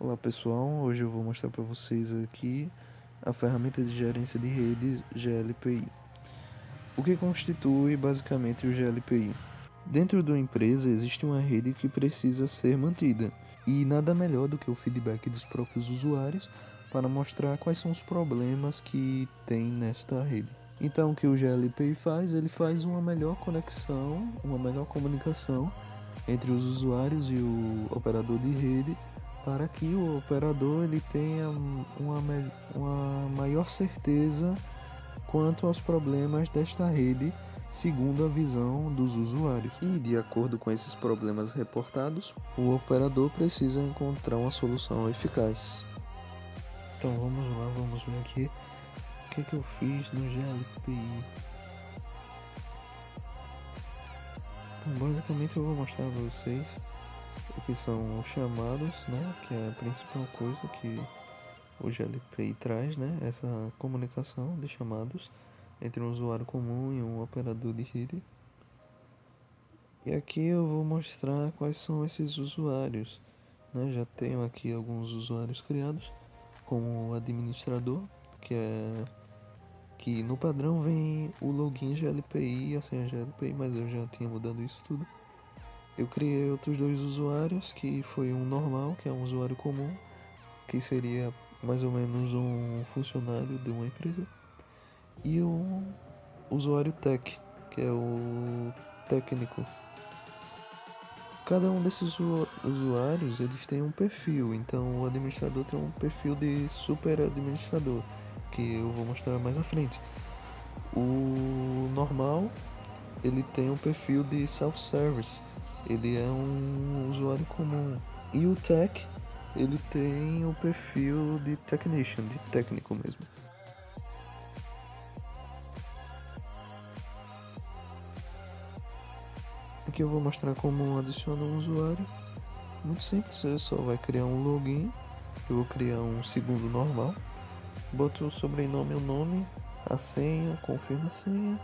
Olá pessoal, hoje eu vou mostrar para vocês aqui a ferramenta de gerência de redes GLPI. O que constitui basicamente o GLPI? Dentro de uma empresa existe uma rede que precisa ser mantida e nada melhor do que o feedback dos próprios usuários para mostrar quais são os problemas que tem nesta rede. Então o que o GLPI faz? Ele faz uma melhor conexão, uma melhor comunicação entre os usuários e o operador de rede para que o operador ele tenha uma maior certeza quanto aos problemas desta rede, segundo a visão dos usuários. E, de acordo com esses problemas reportados, o operador precisa encontrar uma solução eficaz. Então vamos lá, vamos ver aqui o que eu fiz no GLPI. Então, basicamente eu vou mostrar para vocês o que são os chamados, né? Que é a principal coisa que o GLPI traz, né? Essa comunicação de chamados entre um usuário comum e um operador de rede. E aqui eu vou mostrar quais são esses usuários, né? Já tenho aqui alguns usuários criados, como o administrador, que no padrão vem o login GLPI e a senha GLPI, mas eu já tinha mudado isso tudo. Eu criei outros dois usuários, que foi um normal, que é um usuário comum, que seria mais ou menos um funcionário de uma empresa, e um usuário tech, que é o técnico. Cada um desses usuários eles têm um perfil, então o administrador tem um perfil de super administrador, que eu vou mostrar mais à frente. O normal ele tem um perfil de self-service, ele é um usuário comum. E o tech ele tem o perfil de technician, de técnico mesmo. Aqui eu vou mostrar como adiciona um usuário. Muito simples, você só vai criar um login. Eu vou criar um segundo normal. Boto o sobrenome, o nome, a senha, confirma a senha.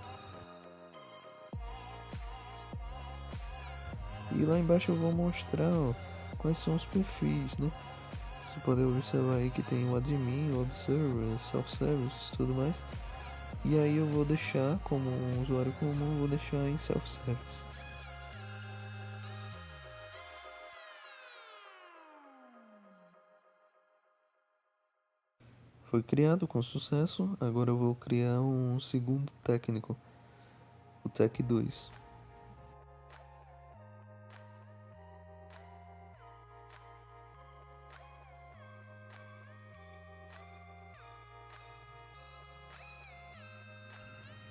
E lá embaixo eu vou mostrar quais são os perfis, né? Você pode observar aí que tem o admin, o observer, self-service e tudo mais. E aí eu vou deixar como um usuário comum, vou deixar em self-service. Foi criado com sucesso, agora eu vou criar um segundo técnico, o Tech 2.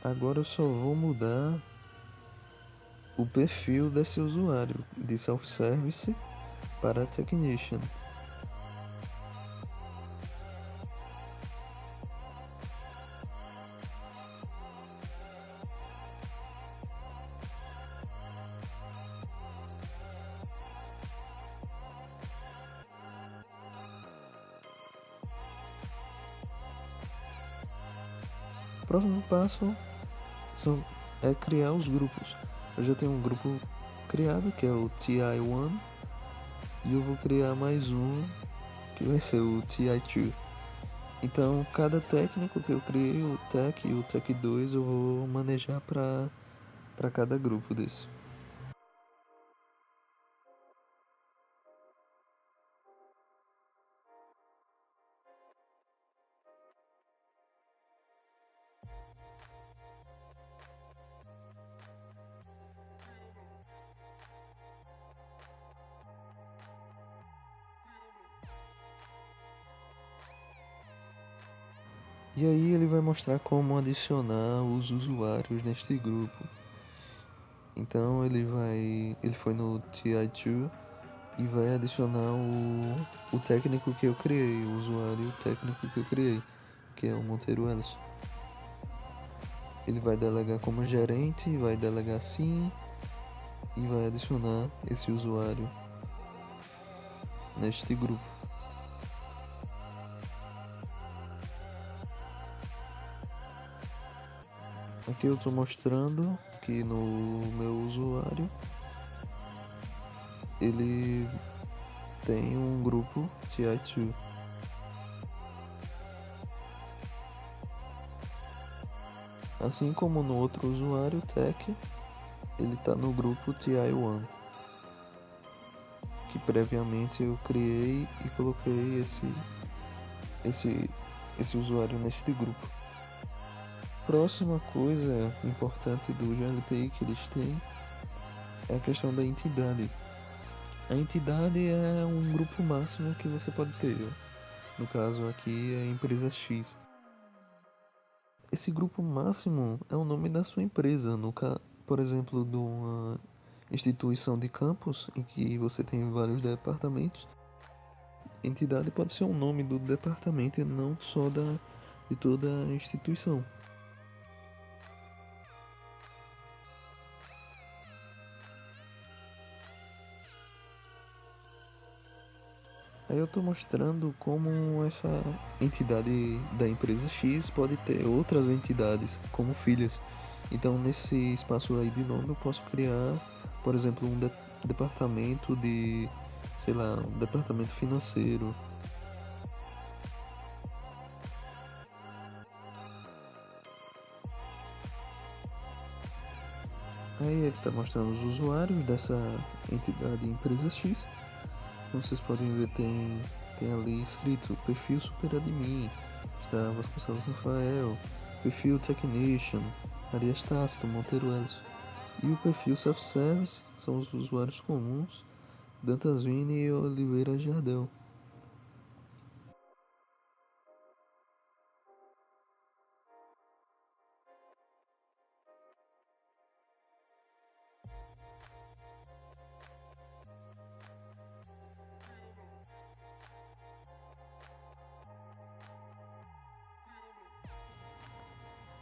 Agora eu só vou mudar o perfil desse usuário de self-service para technician. O próximo passo é criar os grupos. Eu já tenho um grupo criado que é o TI1 e eu vou criar mais um que vai ser o TI2. Então, cada técnico que eu criei, o Tech e o Tech 2, eu vou manejar para cada grupo desse. E aí ele vai mostrar como adicionar os usuários neste grupo. Então ele foi no TI2 e vai adicionar o técnico que eu criei, o usuário técnico que eu criei, que é o Monteiro Ellison. Ele vai delegar como gerente, vai delegar sim e vai adicionar esse usuário neste grupo. Aqui eu estou mostrando que no meu usuário ele tem um grupo TI2. Assim como no outro usuário tech, ele está no grupo TI1, que previamente eu criei e coloquei esse usuário neste grupo. Próxima coisa importante do GLPI que eles têm é a questão da entidade. A entidade é um grupo máximo que você pode ter. No caso aqui é a empresa X. Esse grupo máximo é o nome da sua empresa. Por exemplo, de uma instituição de campus em que você tem vários departamentos. Entidade pode ser o nome do departamento e não só de toda a instituição. Aí eu estou mostrando como essa entidade da empresa X pode ter outras entidades como filhas. Então nesse espaço aí de nome eu posso criar, por exemplo, um departamento de, sei lá, um departamento financeiro. Aí ele está mostrando os usuários dessa entidade empresa X. Como vocês podem ver, tem ali escrito perfil superadmin, está Vasconcelos Rafael, perfil technician, Arias Tácito, Monteiro Elcio. E o perfil self-service são os usuários comuns, Dantas Vini e Oliveira Jardel.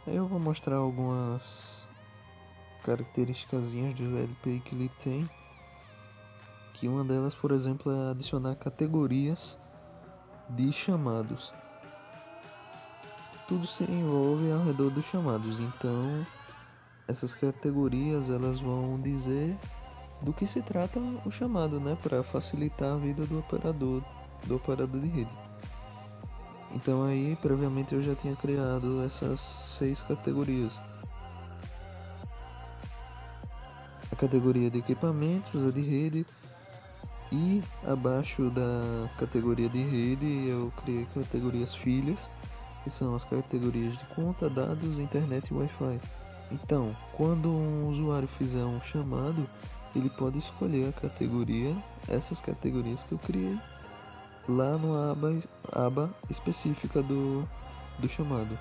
Aí eu vou mostrar algumas características do LPI que ele tem. Que uma delas, por exemplo, é adicionar categorias de chamados. Tudo se envolve ao redor dos chamados, então essas categorias elas vão dizer do que se trata o chamado, né, para facilitar a vida do operador de rede. Então aí, previamente eu já tinha criado essas 6 categorias. A categoria de equipamentos, a de rede, e abaixo da categoria de rede eu criei categorias filhas, que são as categorias de conta, dados, internet e Wi-Fi. Então, quando um usuário fizer um chamado, ele pode escolher a categoria, essas categorias que eu criei, lá no aba específica do chamado.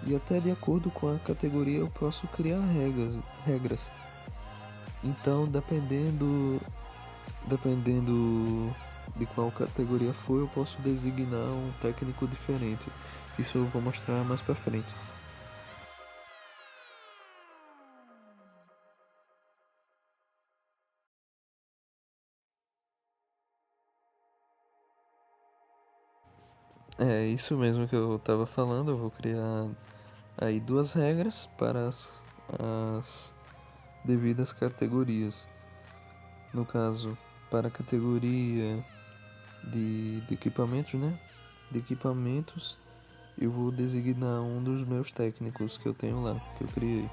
E até de acordo com a categoria eu posso criar regras. Então, dependendo de qual categoria for, eu posso designar um técnico diferente. Isso eu vou mostrar mais pra frente. É isso mesmo que eu estava falando. Eu vou criar aí 2 regras para as devidas categorias. No caso, para a categoria de equipamentos, né? De equipamentos, eu vou designar um dos meus técnicos que eu tenho lá, que eu criei.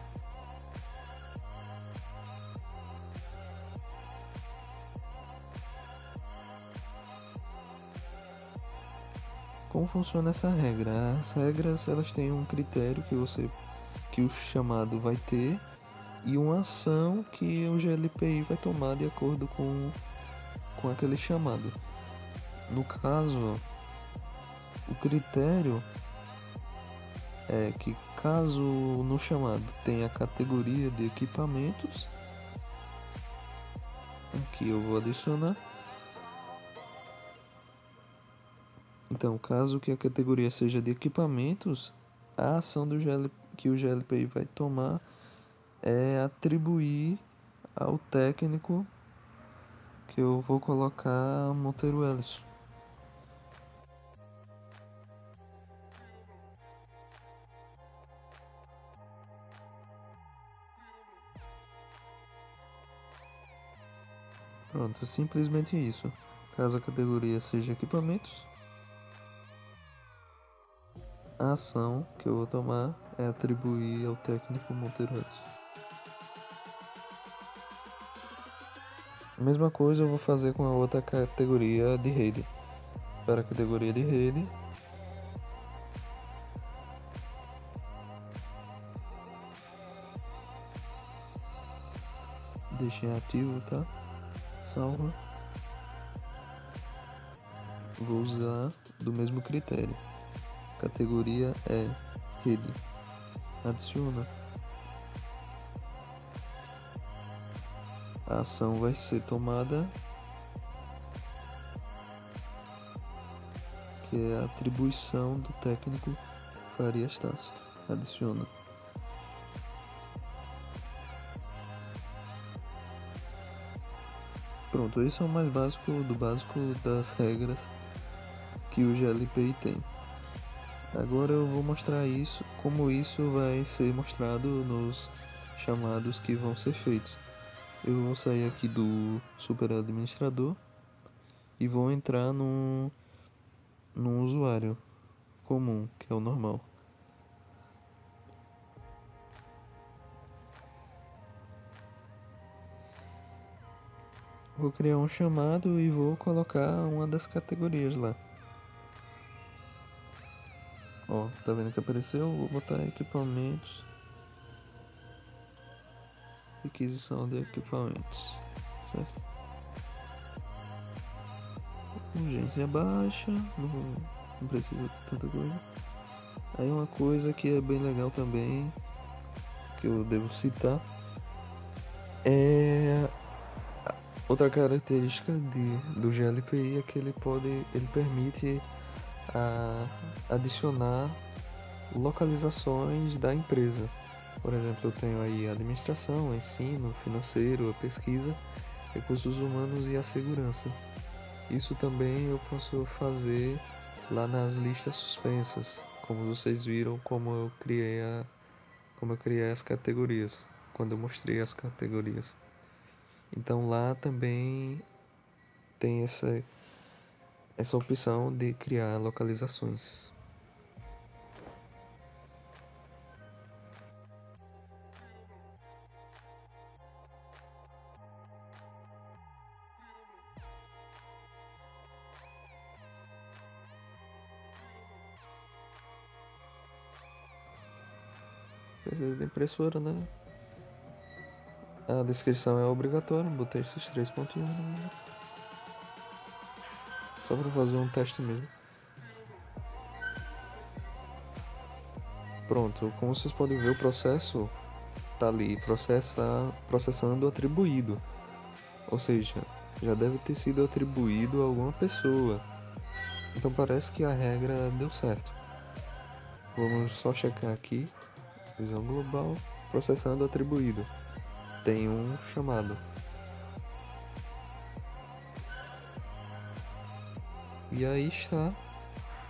Como funciona essa regra? As regras elas têm um critério que o chamado vai ter e uma ação que o GLPI vai tomar de acordo com aquele chamado. No caso, o critério é que caso no chamado tenha a categoria de equipamentos, aqui eu vou adicionar. Então, caso que a categoria seja de equipamentos, a ação que o GLPI vai tomar é atribuir ao técnico que eu vou colocar Monteiro Ellis. Pronto, simplesmente isso. Caso a categoria seja equipamentos, a ação que eu vou tomar é atribuir ao técnico Monteiro Edson. A mesma coisa eu vou fazer com a outra categoria de rede. Para a categoria de rede, deixem ativo, tá? Salva. Vou usar do mesmo critério. Categoria é rede. Adiciona. A ação vai ser tomada, que é a atribuição do técnico Farias Tácito. Adiciona. Pronto, esse é o mais básico do básico das regras que o GLPI tem. Agora eu vou mostrar isso, como isso vai ser mostrado nos chamados que vão ser feitos. Eu vou sair aqui do super administrador e vou entrar num usuário comum, que é o normal. Vou criar um chamado e vou colocar uma das categorias lá. Ó, tá vendo que apareceu? Vou botar equipamentos. Requisição de equipamentos, certo? Urgência baixa, não precisa de tanta coisa. Aí uma coisa que é bem legal também, que eu devo citar, é outra característica do GLPI é que ele permite adicionar localizações da empresa. Por exemplo, eu tenho aí a administração, ensino, financeiro, a pesquisa, recursos humanos e a segurança. Isso também eu posso fazer lá nas listas suspensas, como vocês viram como eu criei as categorias, quando eu mostrei as categorias. Então lá também tem essa opção de criar localizações. Precisa de impressora, né? A descrição é obrigatória, botei esses 3 pontinhos, né? Só para fazer um teste mesmo. Pronto, como vocês podem ver, o processo tá ali, processando atribuído. Ou seja, já deve ter sido atribuído a alguma pessoa. Então parece que a regra deu certo. Vamos só checar aqui. Visão global, processando atribuído. Tem um chamado. E aí está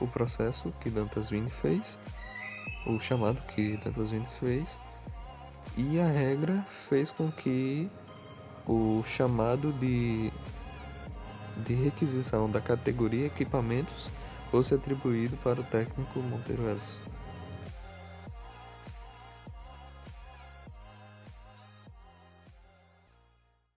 o processo que Dantas Vini fez, o chamado que Dantas Vini fez, e a regra fez com que o chamado de requisição da categoria equipamentos fosse atribuído para o técnico Monteiro Edson.